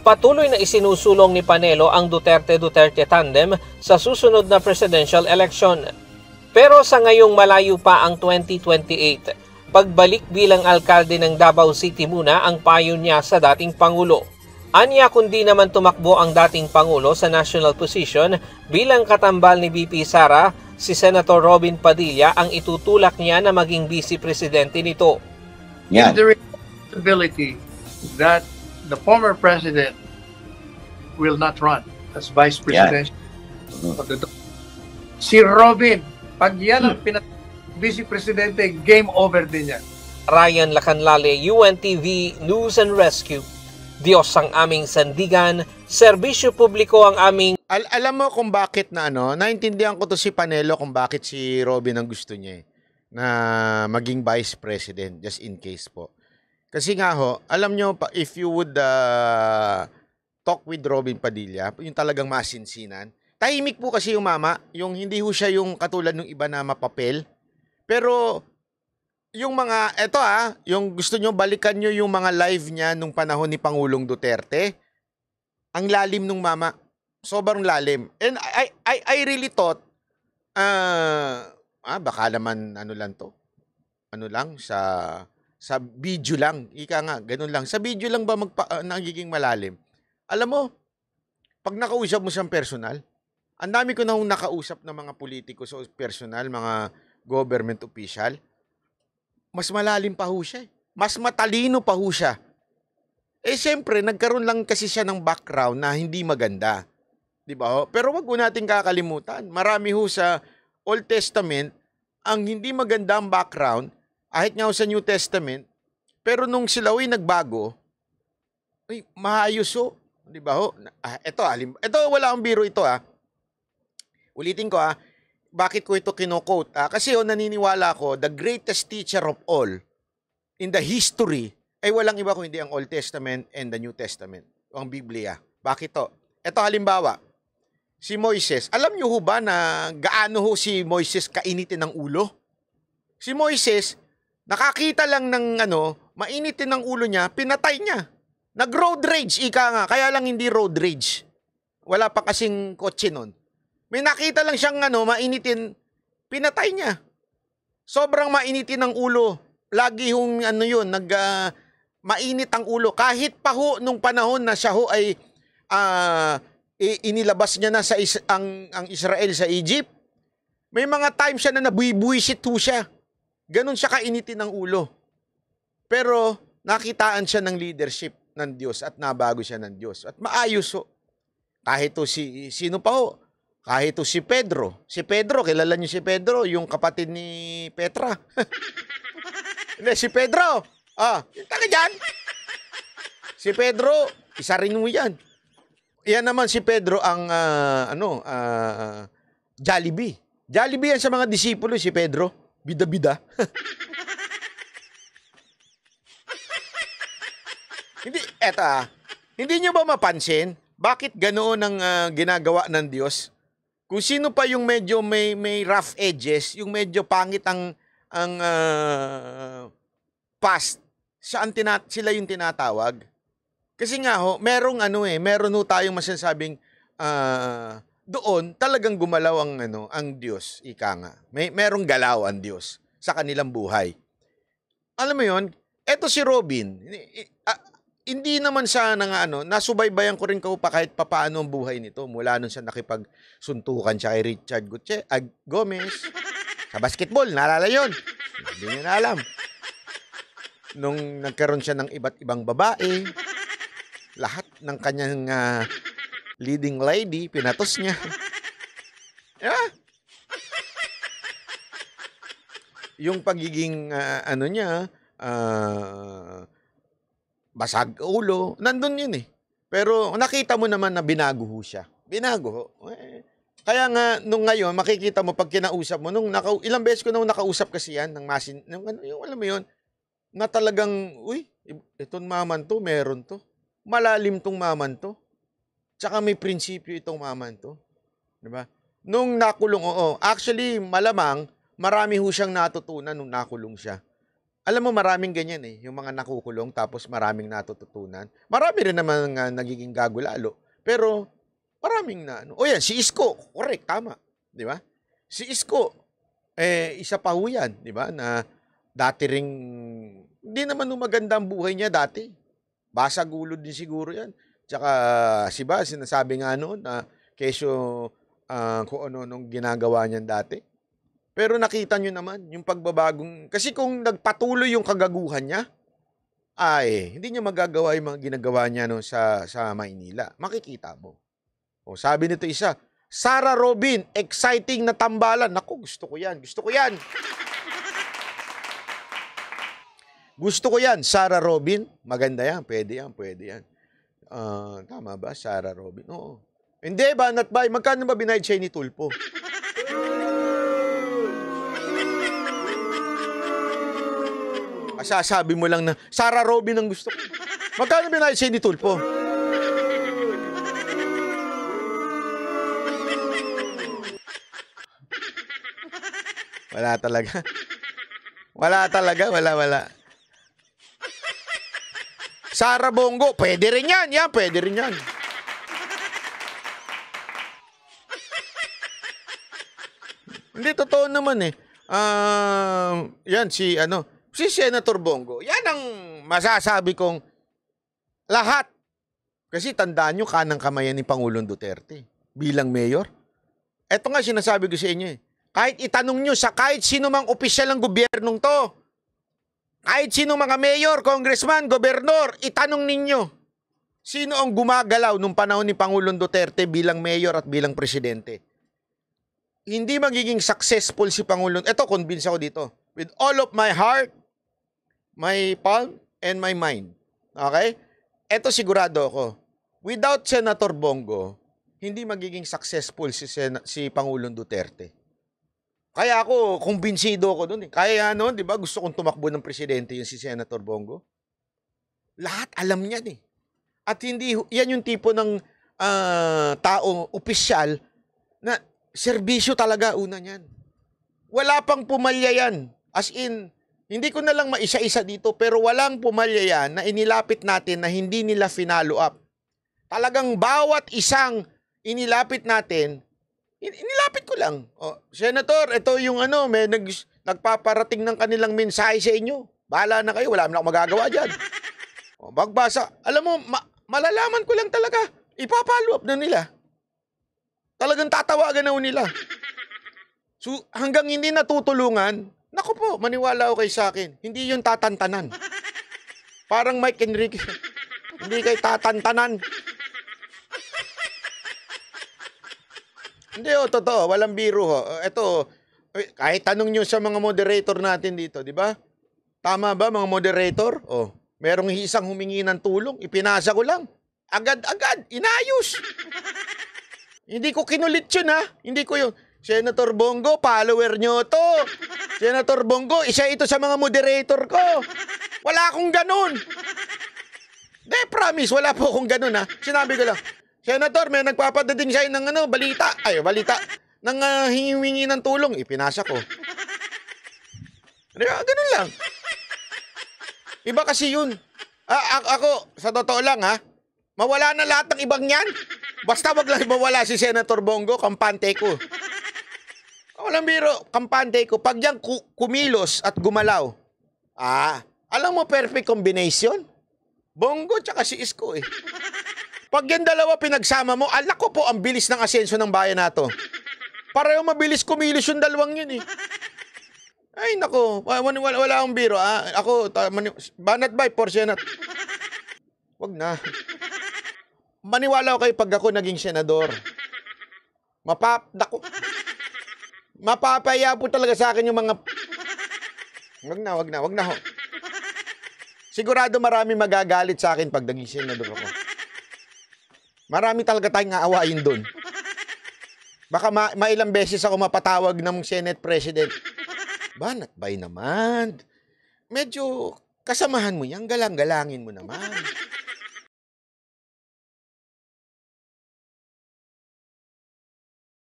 Patuloy na isinusulong ni Panelo ang Duterte-Duterte tandem sa susunod na presidential election. Pero sa ngayong malayo pa ang 2028, pagbalik bilang alkalde ng Davao City muna ang payo niya sa dating Pangulo. Anya kundi naman tumakbo ang dating Pangulo sa national position bilang katambal ni VP Sara, si Senator Robin Padilla ang itutulak niya na maging vice presidente nito. Yan. Is there a possibility that the former president will not run as vice president of the si Robin, pag yan ang vice presidente, game over din yan. Ryan Lacanlale, UNTV News and Rescue. Diyos ang aming sandigan, serbisyo publiko ang aming... Alam mo kung bakit na naintindihan ko to si Panelo kung bakit si Robin ang gusto niya na maging vice president, just in case po. Kasi nga alam nyo, if you would talk with Robin Padilla, yung talagang masinsinan, tahimik po kasi yung mama, yung hindi ho siya yung katulad ng iba na mapapel. Pero yung mga, yung gusto nyo, balikan nyo yung mga live niya nung panahon ni Pangulong Duterte, ang lalim nung mama. Sobrang lalim. And I really thought, baka naman sa video lang, ika nga, ganun lang. Sa video lang ba nagiging malalim? Alam mo, pag nakausap mo siyang personal, ang dami ko na nakausap ng mga politiko sa personal, mga government official, mas malalim pa ho siya. Mas matalino pa ho siya. Siyempre, nagkaroon lang kasi siya ng background na hindi maganda. Di ba ho? Pero wag mo natin kakalimutan. Marami ho sa Old Testament, ang hindi magandang background, kahit nga sa New Testament, pero nung sila nagbago, maayos ho. Di ba ho? Ito wala akong biro ito Ulitin ko bakit ko ito kino-quote? Kasi naniniwala ko, the greatest teacher of all in the history ay walang iba kundi ang Old Testament and the New Testament, o ang Biblia. Bakit to? Ito halimbawa, si Moises. Alam niyo ho ba na gaano ho si Moises kainitin ng ulo? Si Moises, nakakita lang ng mainitin ng ulo niya, pinatay niya. Nag-road rage, ika nga. Kaya lang hindi road rage. Wala pa kasing kotse nun. May nakita lang siyang mainitin, pinatay niya. Sobrang mainitin ng ulo. Lagi hong mainit ang ulo. Kahit pa ho nung panahon na siya ho ay inilabas niya na ang Israel sa Egypt, may mga time siya na nabuibuisit ho siya. Ganon siya kainitin ng ulo. Pero nakitaan siya ng leadership ng Diyos at nabago siya ng Diyos. At maayos ho. Kahit sino pa ho? Kahit si Pedro. Si Pedro, kilala niyo si Pedro, yung kapatid ni Petra. Hindi, si Pedro. Yung taga dyan. Si Pedro, isa rin mo yan. Yan naman si Pedro ang, Jollibee. Jollibee yan sa mga disipulo, si Pedro. Bida-bida. Hindi nyo ba mapansin, bakit ganoon ang ginagawa ng Diyos? Kung sino pa yung medyo may rough edges, yung medyo pangit ang past, sila yung tinatawag. Kasi nga meron tayong masasabing doon talagang gumalaw ang Diyos, ika nga. Merong galaw ang Diyos sa kanilang buhay. Alam mo yon? Eto si Robin, hindi naman siya nasubaybayan ko rin pa kahit papaano ang buhay nito mula nung siya nakipagsuntukan siya kay Richard Gomez sa basketball, naalala yun? Hindi niya na alam. Nung nagkaroon siya ng iba't ibang babae, lahat ng kanyang leading lady, pinatos niya. Yung pagiging niya, basag ulo, nandun yun Pero nakita mo naman na binago ho siya. Binago ho. Kaya nga, nung ngayon, makikita mo pag kinausap mo, ilang beses ko nung nakausap kasi yan, yung alam mo yun, na talagang, itong maman to, meron to. Malalim tong maman to. Tsaka may prinsipyo itong maman to. Diba? Nung nakulong, actually, malamang, marami ho siyang natutunan nung nakulong siya. Alam mo, maraming ganyan eh. Yung mga nakukulong tapos maraming natututunan. Marami rin naman nga nagiging gago lalo. Pero maraming na ano. O yan, si Isko. Correct, tama. Di ba? Si Isko, isa pa ho yan. Di ba? Na dati ring, hindi naman maganda ang buhay niya dati. Basagulod din siguro yan. Tsaka siba, sinasabi nga noon na kesyo kung ano nung ginagawa niyan dati. Pero nakita nyo naman, yung pagbabagong, kasi kung nagpatuloy yung kagaguhan niya, hindi niya magagawa yung mga ginagawa niya no, sa Maynila. Makikita mo. O, sabi nito isa, Sara Robin, exciting na tambalan. Naku, gusto ko yan. Gusto ko yan. Gusto ko yan, Sara Robin. Maganda yan, pwede yan, pwede yan. Tama ba, Sara Robin? Oo. Hindi ba, not by. Magkano ba binayad siya ni Tulpo? Sasabi mo lang na, Sara Robin ang gusto ko. Magkano binayad siya ni Tulpo? Wala talaga. Wala talaga, wala. Sara Bongo, pwede rin yan. Yan, pwede rin yan. Hindi, totoo naman eh. Yan, si Senator Bongo. Yan ang masasabi kong lahat. Kasi tandaan nyo, kanang kamayan ni Pangulong Duterte bilang mayor. Eto nga sinasabi ko sa inyo eh. Kahit itanong nyo sa kahit sino mang opisyal ng gobyernong to, kahit sino mga mayor, congressman, gobernador, itanong ninyo, sino ang gumagalaw nung panahon ni Pangulong Duterte bilang mayor at bilang presidente. Hindi magiging successful si Pangulong. Eto, convince ako dito. With all of my heart, my palm, and my mind. Okay? Eto sigurado ako. Without Senator Bongo, hindi magiging successful si Pangulong Duterte. Kaya ako, kumbinsido ako dun eh. Kaya di ba, gusto kong tumakbo ng presidente yung si Senator Bongo. Lahat alam niyan eh. At hindi, yan yung tipo ng taong opisyal na serbisyo talaga una niyan. Wala pang pumalya yan. As in, hindi ko na lang maisa-isa dito, pero walang pumalya yan na inilapit natin na hindi nila finalo up. Talagang bawat isang inilapit natin, inilapit ko lang. Oh, Senator, ito yung may nagpaparating ng kanilang mensahe sa inyo. Bahala na kayo, wala naman ako magagawa dyan. Oh, magbasa. Alam mo, malalaman ko lang talaga. Ipapollow up na nila. Talagang tatawagan na nila. So, hanggang hindi natutulungan, naku po, maniwala ako kay sa akin. Hindi yun tatantanan. Parang Mike Enrique. Hindi kay tatantanan. Hindi, totoo. Walang biro ho. Ito, kahit tanong nyo sa mga moderator natin dito, di ba? Tama ba mga moderator? Merong isang humingi ng tulong, ipinasa ko lang. Agad-agad, inayos. Hindi ko kinulit yun ha. Hindi ko yun. Senator Bongo, follower nyo to. Senator Bongo, isa ito sa mga moderator ko. Wala akong ganun. Hindi, promise, wala po akong ganun ha. Sinabi ko lang, Senator, may nagpapadating sa'yo ng balita. Balita. Nang hingi ng tulong. Ipinasa ko. Ganun lang. Iba kasi yun. Ako, sa totoo lang ha, mawala na lahat ng ibang yan. Basta wag lang mawala si Senator Bongo, kampante ko. Walang biro, kampante ko. Pag yan kumilos at gumalaw, alam mo perfect combination? Bongo tsaka si Isko eh. Pag yan dalawa pinagsama mo, alak ko po ang bilis ng asenso ng bayan nato. Pareho mabilis kumilos yung dalawang yun eh. Ay nako, wala akong biro. Ako, banat by for Senate. Wag na. Maniwala ko kayo pag ako naging senador. Mapapaya po talaga sa akin yung mga... Wag na ho. Sigurado marami magagalit sa akin pag naging senador ako. Marami talaga tayong aawayin doon. Baka mailang beses ako mapatawag ng Senate President. Banat bay naman. Medyo kasamahan mo yan, galang-galangin mo naman.